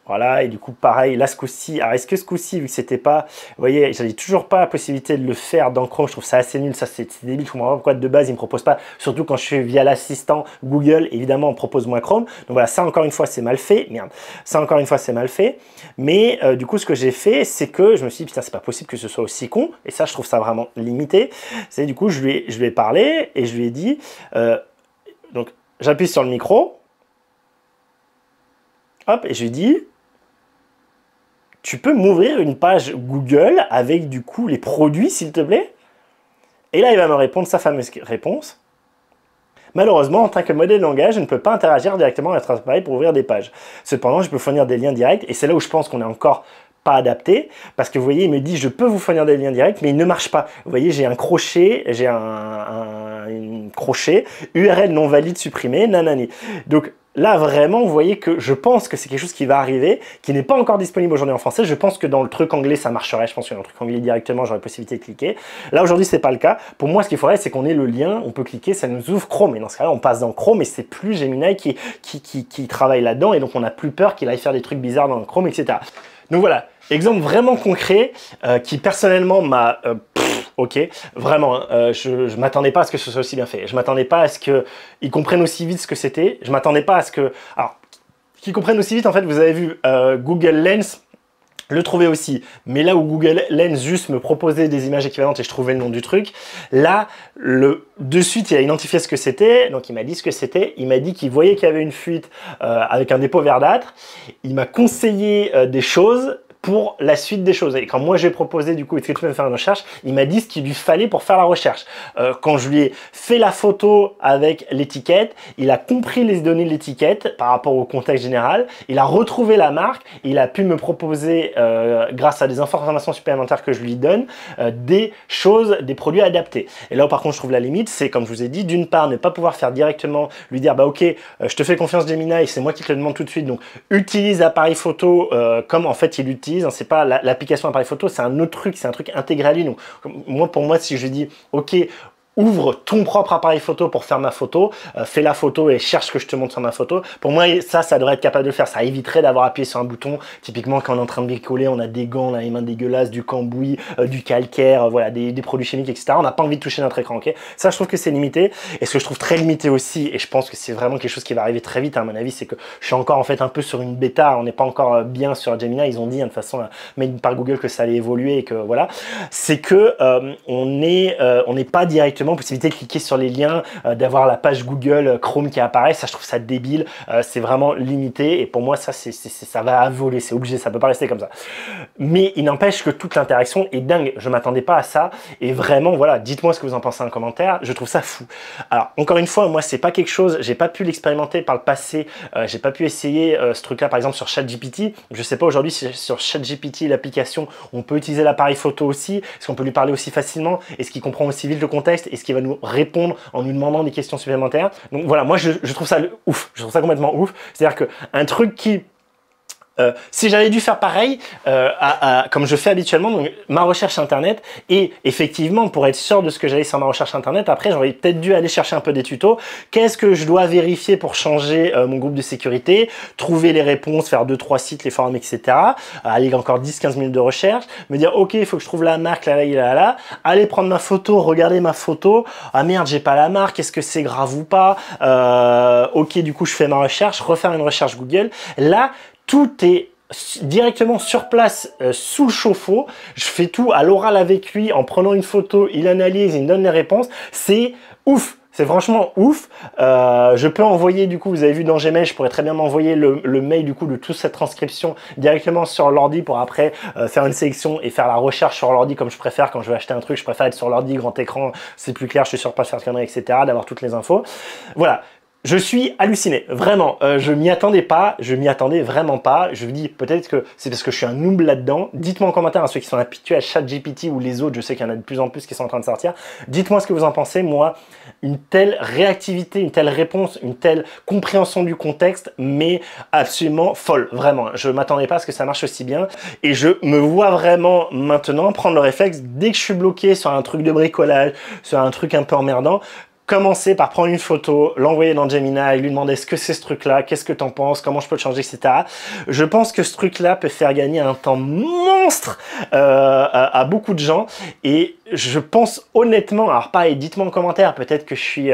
Voilà, et du coup, pareil, là, ce coup-ci, alors est-ce que ce coup-ci, vu que c'était pas, vous voyez, j'avais toujours pas la possibilité de le faire dans Chrome, je trouve ça assez nul, ça c'est débile, je comprends pas pourquoi de base, il me propose pas, surtout quand je suis via l'assistant Google, évidemment, on propose moins Chrome, donc voilà, ça encore une fois, c'est mal fait, merde, ça encore une fois, c'est mal fait, mais du coup, ce que j'ai fait, c'est que je me suis dit, putain, c'est pas possible que ce soit aussi con, et ça, je trouve ça vraiment limité, c'est du coup, je lui ai parlé, et je lui ai dit, donc, j'appuie sur le micro, hop, et je lui ai dit, tu peux m'ouvrir une page Google avec du coup les produits, s'il te plaît? Et là, il va me répondre sa fameuse réponse. Malheureusement, en tant que modèle de langage, je ne peux pas interagir directement avec votre appareil pour ouvrir des pages. Cependant, je peux fournir des liens directs et c'est là où je pense qu'on est encore pas adapté parce que vous voyez, il me dit je peux vous fournir des liens directs, mais il ne marche pas. Vous voyez, j'ai un crochet, j'ai un crochet, URL non valide supprimé, nanani. Donc, là, vraiment, vous voyez que je pense que c'est quelque chose qui va arriver, qui n'est pas encore disponible aujourd'hui en français. Je pense que dans le truc anglais, ça marcherait. Je pense que dans le truc anglais, directement, j'aurais possibilité de cliquer. Là, aujourd'hui, c'est pas le cas. Pour moi, ce qu'il faudrait, c'est qu'on ait le lien, on peut cliquer, ça nous ouvre Chrome. Et dans ce cas-là, on passe dans Chrome et c'est plus Gemini qui travaille là-dedans. Et donc, on n'a plus peur qu'il aille faire des trucs bizarres dans Chrome, etc. Donc voilà, exemple vraiment concret qui personnellement m'a... ok, vraiment, je ne m'attendais pas à ce que ce soit aussi bien fait. Je ne m'attendais pas à ce qu'ils comprennent aussi vite ce que c'était. Je ne m'attendais pas à ce que... Alors, qu'ils comprennent aussi vite, en fait, vous avez vu Google Lens le trouvait aussi. Mais là où Google Lens juste me proposait des images équivalentes et je trouvais le nom du truc, là, de suite, il a identifié ce que c'était. Donc, il m'a dit ce que c'était. Il m'a dit qu'il voyait qu'il y avait une fuite avec un dépôt verdâtre. Il m'a conseillé des choses pour la suite des choses. Et quand moi j'ai proposé du coup, est-ce que tu peux me faire une recherche, il m'a dit ce qu'il lui fallait pour faire la recherche. Quand je lui ai fait la photo avec l'étiquette, il a compris les données de l'étiquette par rapport au contexte général, il a retrouvé la marque, il a pu me proposer, grâce à des informations supplémentaires que je lui donne, des choses, des produits adaptés. Et là où par contre je trouve la limite, c'est comme je vous ai dit, d'une part ne pas pouvoir faire directement, lui dire bah ok, je te fais confiance Gemini, c'est moi qui te le demande tout de suite, donc utilise l'appareil photo comme en fait il utilise. C'est pas l'application appareil photo, c'est un autre truc, c'est un truc intégré à lui. Donc, pour moi, si je dis, ok, ouvre ton propre appareil photo pour faire ma photo, fais la photo et cherche ce que je te montre sur ma photo. Pour moi, ça devrait être capable de le faire. Ça éviterait d'avoir appuyé sur un bouton. Typiquement, quand on est en train de bricoler, on a des gants, on a les mains dégueulasses, du cambouis, du calcaire, voilà, des produits chimiques, etc. On n'a pas envie de toucher notre écran, ok? Ça, je trouve que c'est limité. Et ce que je trouve très limité aussi, et je pense que c'est vraiment quelque chose qui va arriver très vite, à mon avis, c'est que je suis encore en fait un peu sur une bêta. On n'est pas encore bien sur Gemini. Ils ont dit, de toute façon, made par Google, que ça allait évoluer et que voilà. C'est que on n'est pas directement possibilité de cliquer sur les liens, d'avoir la page Google Chrome qui apparaît. Ça, je trouve ça débile. C'est vraiment limité. Et pour moi, ça, ça va voler. C'est obligé. Ça peut pas rester comme ça. Mais il n'empêche que toute l'interaction est dingue. Je m'attendais pas à ça. Et vraiment, voilà, dites-moi ce que vous en pensez en commentaire. Je trouve ça fou. Alors, encore une fois, moi, c'est pas quelque chose, j'ai pas pu l'expérimenter par le passé. J'ai pas pu essayer ce truc-là, par exemple, sur ChatGPT. Je sais pas aujourd'hui si sur ChatGPT, l'application, on peut utiliser l'appareil photo aussi. Est-ce qu'on peut lui parler aussi facilement? Est-ce qu'il comprend aussi vite le contexte? Est-ce qu'il va nous répondre en nous demandant des questions supplémentaires? Donc voilà, moi je trouve ça ouf, je trouve ça complètement ouf. C'est-à-dire qu'un truc qui si j'avais dû faire pareil, comme je fais habituellement, donc ma recherche internet, et effectivement, pour être sûr de ce que j'avais sur ma recherche internet, après j'aurais peut-être dû aller chercher un peu des tutos. Qu'est-ce que je dois vérifier pour changer mon groupe de sécurité, trouver les réponses, faire 2-3 sites, les forums, etc. Aller encore 10-15 minutes de recherche, me dire ok, il faut que je trouve la marque, là, aller prendre ma photo, regarder ma photo, ah merde, j'ai pas la marque, est-ce que c'est grave ou pas, ok, du coup je fais ma recherche, refaire une recherche Google. Là, tout est directement sur place, sous le chauffe-eau. Je fais tout à l'oral avec lui en prenant une photo, il analyse, il me donne les réponses. C'est ouf. C'est franchement ouf. Je peux envoyer, du coup, vous avez vu dans Gmail, je pourrais très bien m'envoyer le mail du coup de toute cette transcription directement sur l'ordi pour après faire une sélection et faire la recherche sur l'ordi comme je préfère. Quand je vais acheter un truc, je préfère être sur l'ordi, grand écran, c'est plus clair, je suis sûr de pas faire de conneries, etc., d'avoir toutes les infos. Voilà. Je suis halluciné, vraiment, je m'y attendais pas, je m'y attendais vraiment pas. Je vous dis, peut-être que c'est parce que je suis un noob là-dedans. Dites-moi en commentaire à ceux qui sont habitués à ChatGPT ou les autres, je sais qu'il y en a de plus en plus qui sont en train de sortir. Dites-moi ce que vous en pensez. Moi, une telle réactivité, une telle réponse, une telle compréhension du contexte, mais absolument folle, vraiment. Je m'attendais pas à ce que ça marche aussi bien. Et je me vois vraiment maintenant prendre le réflexe, dès que je suis bloqué sur un truc de bricolage, sur un truc un peu emmerdant, commencer par prendre une photo, l'envoyer dans Gemini, lui demander ce que c'est ce truc-là, qu'est-ce que t'en penses, comment je peux le changer, etc. Je pense que ce truc-là peut faire gagner un temps monstre à beaucoup de gens. Et je pense honnêtement, alors pareil, dites-moi en commentaire, peut-être que je suis,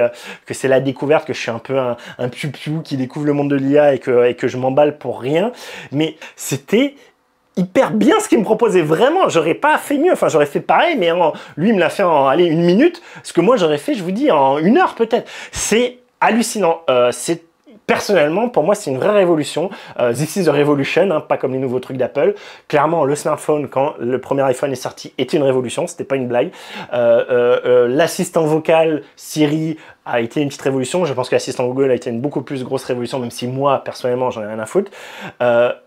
que c'est la découverte, que je suis un peu un piou-piou qui découvre le monde de l'IA et que je m'emballe pour rien. Mais c'était hyper bien ce qu'il me proposait, vraiment, j'aurais pas fait mieux, enfin j'aurais fait pareil, mais lui il me l'a fait en allez, 1 minute, ce que moi j'aurais fait, je vous dis, en 1 heure peut-être. C'est hallucinant, c'est personnellement, pour moi, c'est une vraie révolution. This is a revolution, hein, pas comme les nouveaux trucs d'Apple. Clairement, le smartphone, quand le premier iPhone est sorti, était une révolution, c'était pas une blague. L'assistant vocal Siri a été une petite révolution. Je pense que l'assistant Google a été une beaucoup plus grosse révolution, même si moi, personnellement, j'en ai rien à foutre.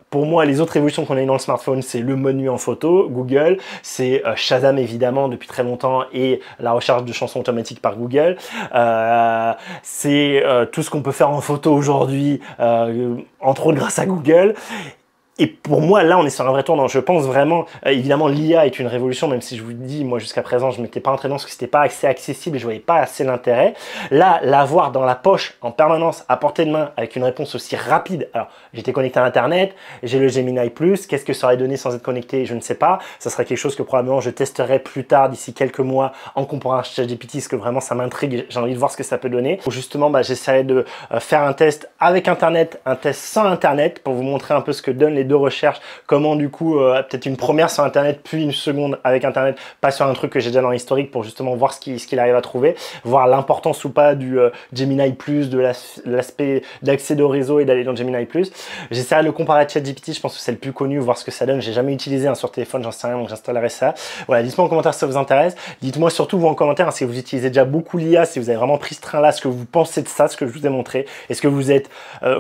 Pour moi, les autres révolutions qu'on a eues dans le smartphone, c'est le menu en photo, Google, c'est Shazam évidemment depuis très longtemps et la recherche de chansons automatiques par Google. C'est tout ce qu'on peut faire en photo aujourd'hui, entre autres grâce à Google. Et pour moi, là, on est sur un vrai tournant. Je pense vraiment, évidemment, l'IA est une révolution, même si je vous dis, moi, jusqu'à présent, je ne m'étais pas entraîné parce que c'était pas assez accessible et je voyais pas assez l'intérêt. Là, l'avoir dans la poche, en permanence, à portée de main, avec une réponse aussi rapide. Alors, j'étais connecté à Internet, j'ai le Gemini+, qu'est-ce que ça aurait donné sans être connecté? Je ne sais pas. Ça serait quelque chose que probablement je testerai plus tard, d'ici quelques mois, en comparant à ChatGPT, parce que vraiment, ça m'intrigue. J'ai envie de voir ce que ça peut donner. Justement, j'essaierai de faire un test avec Internet, un test sans Internet, pour vous montrer un peu ce que donnent les deux recherches, comment du coup peut-être une première sur internet puis une seconde avec internet, pas sur un truc que j'ai déjà dans l'historique, pour justement voir ce qu'il arrive à trouver, voir l'importance ou pas du Gemini+, de l'aspect d'accéder au réseau et d'aller dans Gemini+. J'essaierai de le comparer à ChatGPT, je pense que c'est le plus connu, voir ce que ça donne. J'ai jamais utilisé sur téléphone, j'en sais rien, donc j'installerai ça. Voilà, dites-moi en commentaire si ça vous intéresse, dites-moi surtout vous en commentaire si vous utilisez déjà beaucoup l'IA, si vous avez vraiment pris ce train là, ce que vous pensez de ça, ce que je vous ai montré, est-ce que vous êtes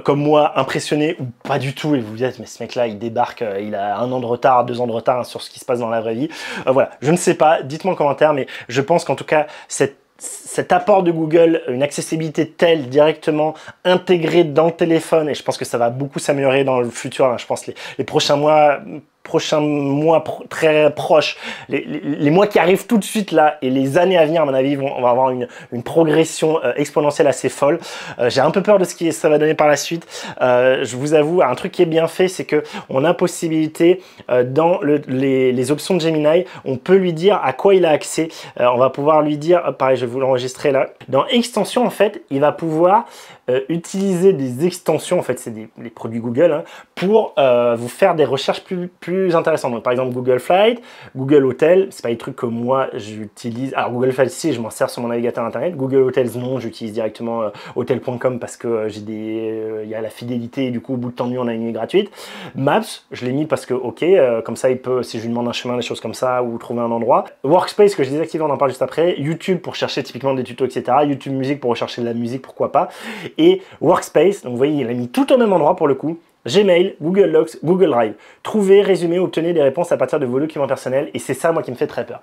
comme moi impressionné ou pas du tout et vous vous dites mais ce mec là il débarque, il a 1 an de retard, 2 ans de retard sur ce qui se passe dans la vraie vie. Voilà, je ne sais pas, dites-moi en commentaire, mais je pense qu'en tout cas, cet apport de Google, une accessibilité telle directement intégrée dans le téléphone, et je pense que ça va beaucoup s'améliorer dans le futur, hein, je pense les prochains mois, prochains mois très proches, les mois qui arrivent tout de suite là et les années à venir, à mon avis, on va avoir une progression exponentielle assez folle. J'ai un peu peur de ce que ça va donner par la suite. Je vous avoue, un truc qui est bien fait, c'est que on a possibilité dans les options de Gemini, on peut lui dire à quoi il a accès. On va pouvoir lui dire, pareil, je vais vous l'enregistrer là. Dans extensions, en fait, il va pouvoir utiliser des extensions, en fait, c'est les produits Google, hein, pour vous faire des recherches plus intéressantes. Donc, par exemple, Google Flight, Google Hotel, c'est pas des trucs que moi j'utilise. Alors, Google Flight, si, je m'en sers sur mon navigateur internet. Google Hotels, non, j'utilise directement hotel.com parce que il y a la fidélité et du coup, au bout de temps de nuit, on a une nuit gratuite. Maps, je l'ai mis parce que, ok, comme ça, il peut, si je lui demande un chemin, des choses comme ça, ou trouver un endroit. Workspace, que j'ai désactivé, on en parle juste après. YouTube pour chercher typiquement des tutos, etc. YouTube Musique pour rechercher de la musique, pourquoi pas. Et Workspace, donc vous voyez, il a mis tout au même endroit pour le coup. Gmail, Google Docs, Google Drive. Trouver, résumer, obtenir des réponses à partir de vos documents personnels. Et c'est ça, moi, qui me fait très peur.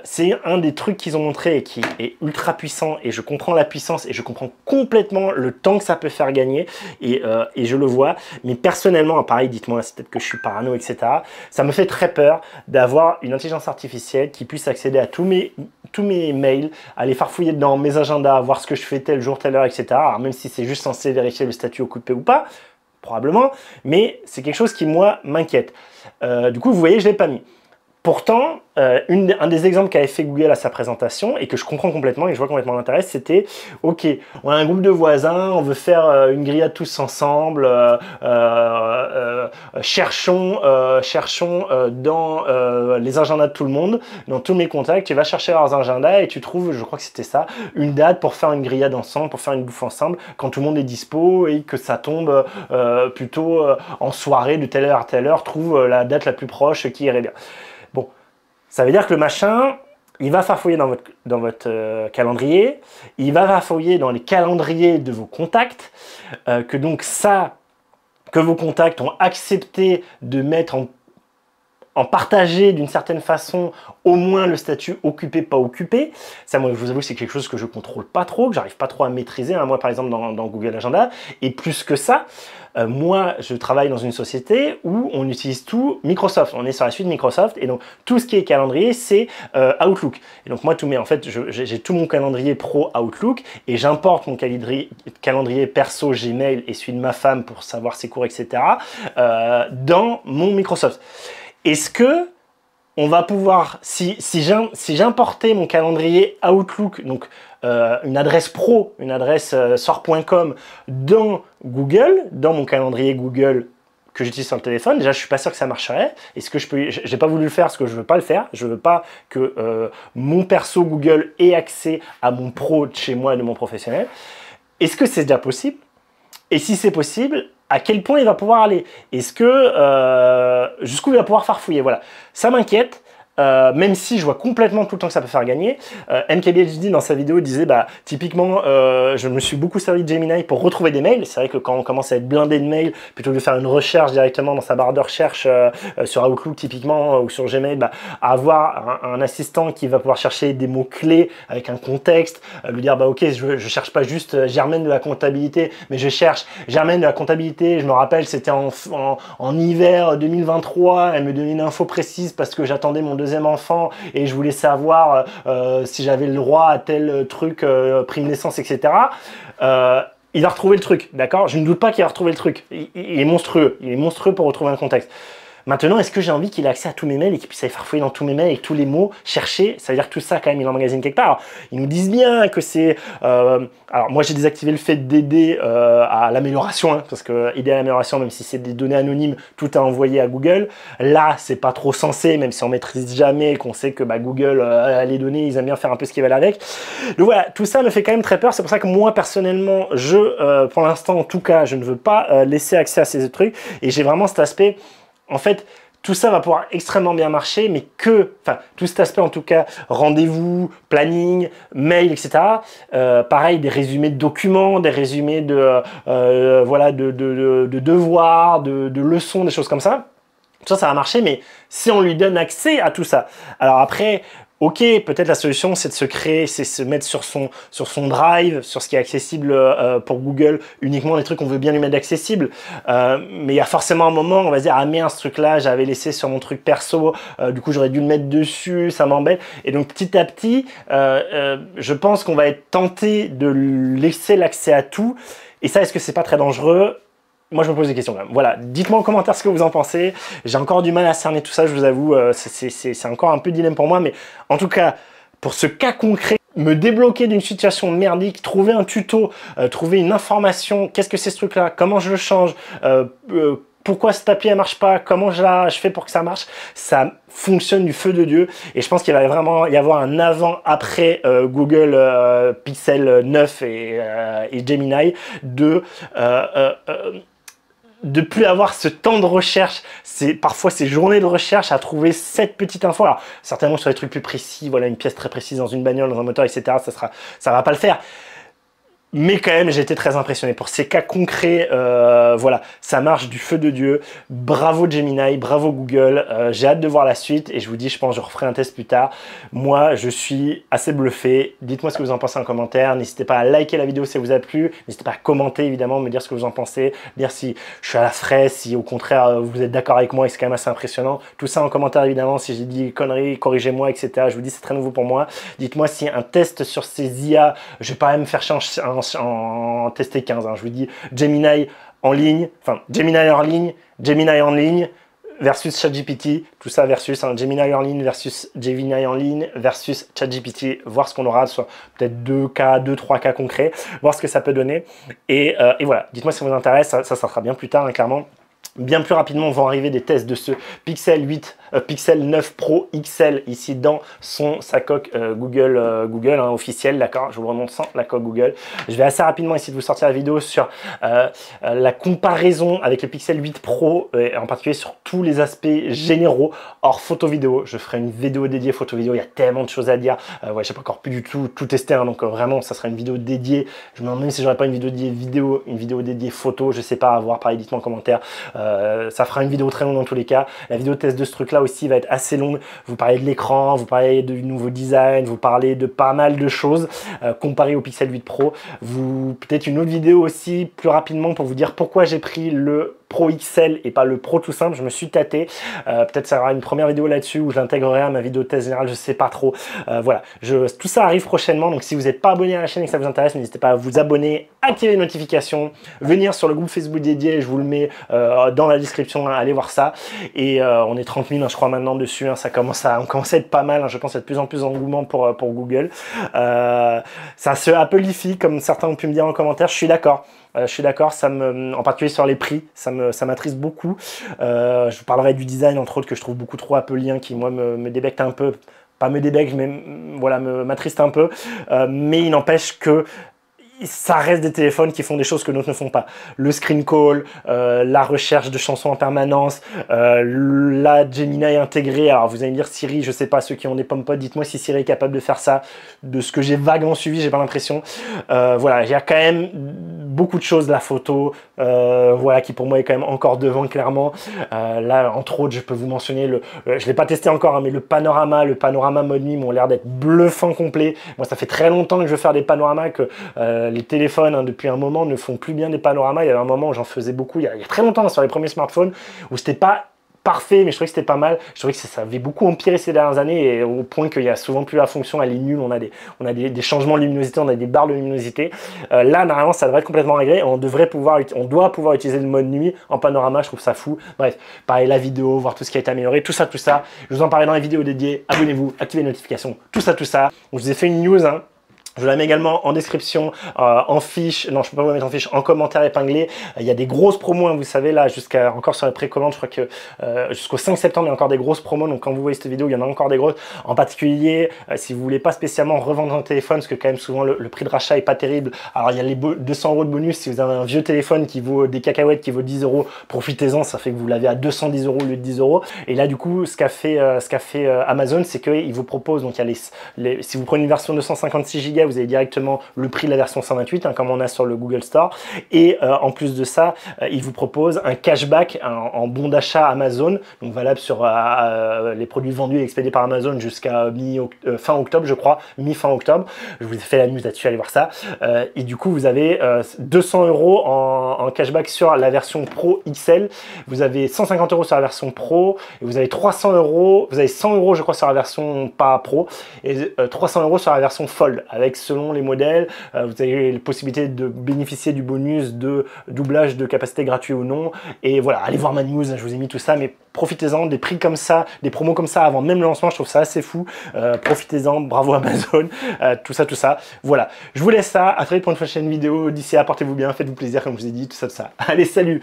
C'est un des trucs qu'ils ont montré et qui est ultra puissant. Et je comprends la puissance et je comprends complètement le temps que ça peut faire gagner. Et je le vois. Mais personnellement, pareil, dites-moi, c'est peut-être que je suis parano, etc. Ça me fait très peur d'avoir une intelligence artificielle qui puisse accéder à tous mes mails, aller farfouiller dedans, mes agendas, voir ce que je fais tel jour, telle heure, etc. Alors, même si c'est juste censé vérifier le statut occupé ou pas, probablement, mais c'est quelque chose qui, moi, m'inquiète. Du coup, vous voyez, je ne l'ai pas mis. Pourtant, un des exemples qu'avait fait Google à sa présentation, et que je comprends complètement, et je vois complètement l'intérêt, c'était, ok, on a un groupe de voisins, on veut faire une grillade tous ensemble, cherchons dans les agendas de tout le monde, dans tous mes contacts, tu vas chercher leurs agendas et tu trouves, je crois que c'était ça, une date pour faire une grillade ensemble, pour faire une bouffe ensemble, quand tout le monde est dispo et que ça tombe plutôt en soirée de telle heure à telle heure, trouve la date la plus proche qui irait bien. Bon, ça veut dire que le machin, il va farfouiller dans votre calendrier, il va farfouiller dans les calendriers de vos contacts, que donc ça, que vos contacts ont accepté de mettre en partager d'une certaine façon au moins le statut occupé, pas occupé. Ça, moi, je vous avoue, c'est quelque chose que je contrôle pas trop, que j'arrive pas trop à maîtriser. Hein. Moi, par exemple, dans Google Agenda. Et plus que ça, moi, je travaille dans une société où on utilise tout Microsoft. On est sur la suite Microsoft. Et donc, tout ce qui est calendrier, c'est Outlook. Et donc, moi, en fait, j'ai tout mon calendrier pro Outlook et j'importe mon calendrier perso Gmail et celui de ma femme pour savoir ses cours, etc. Dans mon Microsoft. Est-ce que on va pouvoir, si j'importais mon calendrier Outlook, donc une adresse pro, une adresse sort.com dans Google, dans mon calendrier Google que j'utilise sur le téléphone, déjà je suis pas sûr que ça marcherait. Est-ce que j'ai pas voulu le faire parce que je veux pas le faire. Je veux pas que mon perso Google ait accès à mon pro de chez moi et de mon professionnel. Est-ce que c'est déjà possible? Et si c'est possible, à quel point il va pouvoir aller? Est-ce que jusqu'où il va pouvoir farfouiller? Voilà, ça m'inquiète. Même si je vois complètement tout le temps que ça peut faire gagner. MKBHD dans sa vidéo disait bah typiquement je me suis beaucoup servi de Gemini pour retrouver des mails. C'est vrai que quand on commence à être blindé de mails, plutôt que de faire une recherche directement dans sa barre de recherche sur Outlook typiquement ou sur Gmail, bah, avoir un assistant qui va pouvoir chercher des mots-clés avec un contexte, lui dire bah ok je cherche pas juste Germaine de la comptabilité, mais je cherche Germaine de la comptabilité, je me rappelle c'était en hiver 2023, elle me donnait une info précise parce que j'attendais mon deuxième enfant et je voulais savoir si j'avais le droit à tel truc, prime naissance, etc. Il va retrouver le truc, d'accord? Je ne doute pas qu'il va retrouver le truc. Il est monstrueux. Il est monstrueux pour retrouver un contexte. Maintenant, est-ce que j'ai envie qu'il ait accès à tous mes mails et qu'il puisse aller farfouiller dans tous mes mails avec tous les mots, chercher? Ça veut dire que tout ça, quand même, il emmagasine quelque part. Alors, ils nous disent bien que c'est... alors, moi, j'ai désactivé le fait d'aider à l'amélioration, hein, parce que aider à l'amélioration, même si c'est des données anonymes, tout est envoyé à Google. Là, c'est pas trop censé, même si on maîtrise jamais, qu'on sait que bah, Google, les données, ils aiment bien faire un peu ce qu'ils veulent avec. Donc voilà, tout ça me fait quand même très peur. C'est pour ça que moi, personnellement, pour l'instant, en tout cas, je ne veux pas laisser accès à ces trucs. Et j'ai vraiment cet aspect... En fait, tout ça va pouvoir extrêmement bien marcher, mais tout cet aspect en tout cas, rendez-vous, planning, mail, etc. Pareil, des résumés de documents, des résumés de devoirs, de leçons, des choses comme ça. Tout ça, ça va marcher, mais si on lui donne accès à tout ça. Alors après, Ok, peut-être la solution, c'est de se créer, c'est se mettre sur son drive, sur ce qui est accessible pour Google, uniquement les trucs qu'on veut bien lui mettre accessibles. Mais il y a forcément un moment, on va se dire, ah merde, ce truc-là, j'avais laissé sur mon truc perso, du coup, j'aurais dû le mettre dessus, ça m'embête. Et donc, petit à petit, je pense qu'on va être tenté de laisser l'accès à tout. Et ça, est-ce que c'est pas très dangereux? Moi, je me pose des questions quand même. Voilà, dites-moi en commentaire ce que vous en pensez. J'ai encore du mal à cerner tout ça, je vous avoue. C'est encore un peu dilemme pour moi. Mais en tout cas, pour ce cas concret, me débloquer d'une situation merdique, trouver un tuto, trouver une information, qu'est-ce que c'est ce truc-là, comment je le change, pourquoi cette appli elle marche pas, comment je fais pour que ça marche, ça fonctionne du feu de Dieu. Et je pense qu'il va vraiment y avoir un avant-après Google Pixel 9 et Gemini de plus avoir ce temps de recherche, parfois ces journées de recherche à trouver cette petite info. Alors, certainement sur des trucs plus précis, voilà, une pièce très précise dans une bagnole, dans un moteur, etc., ça va pas le faire. Mais quand même, j'ai été très impressionné. Pour ces cas concrets, voilà, ça marche du feu de Dieu. Bravo Gemini, bravo Google. J'ai hâte de voir la suite et je vous dis, je pense que je referai un test plus tard. Moi, je suis assez bluffé. Dites-moi ce que vous en pensez en commentaire. N'hésitez pas à liker la vidéo si elle vous a plu. N'hésitez pas à commenter, évidemment, me dire ce que vous en pensez. Dire si je suis à la fraise, si au contraire, vous êtes d'accord avec moi et c'est quand même assez impressionnant. Tout ça en commentaire, évidemment. Si j'ai dit conneries, corrigez-moi, etc. Je vous dis, c'est très nouveau pour moi. Dites-moi si un test sur ces IA, je vais pas me faire changer en tester 15, hein. Je vous dis Gemini en ligne, enfin Gemini en ligne versus ChatGPT, tout ça versus Gemini en ligne versus Gemini en ligne versus ChatGPT, voir ce qu'on aura, soit peut-être 2-3 cas concrets, voir ce que ça peut donner. Et voilà, dites-moi si ça vous intéresse, ça sera bien plus tard, hein, clairement. Bien plus rapidement vont arriver des tests de ce Pixel 9 Pro XL ici dans sa coque Google hein, officielle, d'accord. Je vous le remonte sans la coque Google. Je vais assez rapidement essayer de vous sortir la vidéo sur la comparaison avec le Pixel 8 Pro, et en particulier sur tous les aspects généraux hors photo-vidéo. Je ferai une vidéo dédiée photo-vidéo, il y a tellement de choses à dire. Ouais, j'ai pas encore pu du tout testé, hein, donc vraiment ça sera une vidéo dédiée. Je me demande même si j'aurais pas une vidéo dédiée une vidéo dédiée photo, je sais pas, à voir, pareil, dites-moi en commentaire. Ça fera une vidéo très longue dans tous les cas. La vidéo test de ce truc là aussi va être assez longue. Vous parlez de l'écran, vous parlez du nouveau design, vous parlez de pas mal de choses comparé au Pixel 8 Pro. Peut-être une autre vidéo aussi plus rapidement pour vous dire pourquoi j'ai pris le Pro XL et pas le Pro tout simple. Je me suis tâté. Peut-être ça aura une première vidéo là-dessus où je l'intégrerai à ma vidéo test générale, je sais pas trop. Voilà, tout ça arrive prochainement. Donc si vous n'êtes pas abonné à la chaîne et que ça vous intéresse, n'hésitez pas à vous abonner, activer les notifications, venir sur le groupe Facebook dédié, je vous le mets dans la description, hein, allez voir ça. Et on est 30 000, hein, je crois, maintenant dessus. Hein, on commence à être pas mal. Hein, je pense qu'il y a de plus en plus d'engouement pour Google. Ça se applifie, comme certains ont pu me dire en commentaire. Je suis d'accord. Je suis d'accord, en particulier sur les prix, ça m'attriste beaucoup. Je vous parlerai du design, entre autres, que je trouve beaucoup trop appelien, qui, moi, me débecte un peu. Pas me débecte, mais voilà, m'attriste un peu. Mais il n'empêche que ça reste des téléphones qui font des choses que d'autres ne font pas. Le screen call, la recherche de chansons en permanence, la Gemini intégrée. Alors vous allez me dire Siri, je sais pas, ceux qui ont des PomPod, dites-moi si Siri est capable de faire ça. De ce que j'ai vaguement suivi, j'ai pas l'impression. Voilà, il y a quand même beaucoup de choses, la photo, voilà, qui pour moi est quand même encore devant clairement. Là, entre autres, je peux vous mentionner, je l'ai pas testé encore, hein, mais le panorama mode nuit m'ont l'air d'être bluffant complet. Moi, ça fait très longtemps que je veux faire des panoramas, que les téléphones, hein, depuis un moment, ne font plus bien des panoramas. Il y avait un moment où j'en faisais beaucoup, il y a très longtemps, hein, sur les premiers smartphones, où c'était pas parfait, mais je trouvais que c'était pas mal. Je trouvais que ça avait beaucoup empiré ces dernières années, et au point qu'il y a souvent plus la fonction, elle est nulle. On a des changements de luminosité, on a des barres de luminosité. Là, normalement, ça devrait être complètement réglé. On doit pouvoir utiliser le mode nuit en panorama. Je trouve ça fou. Bref, pareil, la vidéo, voir tout ce qui a été amélioré, tout ça. Je vous en parlerai dans les vidéos dédiées. Abonnez-vous, activez les notifications, tout ça. Je vous ai fait une news, hein. Je vous la mets également en description, en fiche, non je peux pas vous la mettre en fiche, en commentaire épinglé. Il y a des grosses promos, hein, vous savez, là, encore sur la précommande, je crois que jusqu'au 5 septembre, il y a encore des grosses promos. Donc quand vous voyez cette vidéo, il y en a encore des grosses. En particulier, si vous voulez pas spécialement revendre un téléphone, parce que quand même souvent le prix de rachat est pas terrible. Alors il y a les 200 € de bonus si vous avez un vieux téléphone qui vaut des cacahuètes, qui vaut 10 €, profitez-en, ça fait que vous l'avez à 210 € au lieu de 10 €. Et là du coup, ce qu'a fait Amazon, c'est qu'il vous propose, donc il y a si vous prenez une version de 256 Go ticket, vous avez directement le prix de la version 128, hein, comme on a sur le Google Store. Et en plus de ça, il vous propose un cashback en bon d'achat Amazon, donc valable sur les produits vendus et expédiés par Amazon jusqu'à fin octobre, je crois, mi-fin octobre. Je vous ai fait la news là-dessus, allez voir ça. Et du coup, vous avez 200 € en cashback sur la version Pro XL. Vous avez 150 € sur la version Pro. Et vous avez 300 €, vous avez 100 € je crois sur la version pas Pro. Et 300 € sur la version Fold. Avec selon les modèles, vous avez la possibilité de bénéficier du bonus de doublage de capacité gratuit ou non. Et voilà, allez voir ma news, je vous ai mis tout ça. Mais profitez-en, des prix comme ça, des promos comme ça avant même le lancement, je trouve ça assez fou. Profitez-en, bravo Amazon, tout ça, tout ça. Voilà, je vous laisse ça, à très vite pour une prochaine vidéo. D'ici là, portez-vous bien, faites-vous plaisir comme je vous ai dit, tout ça, tout ça. Allez, salut.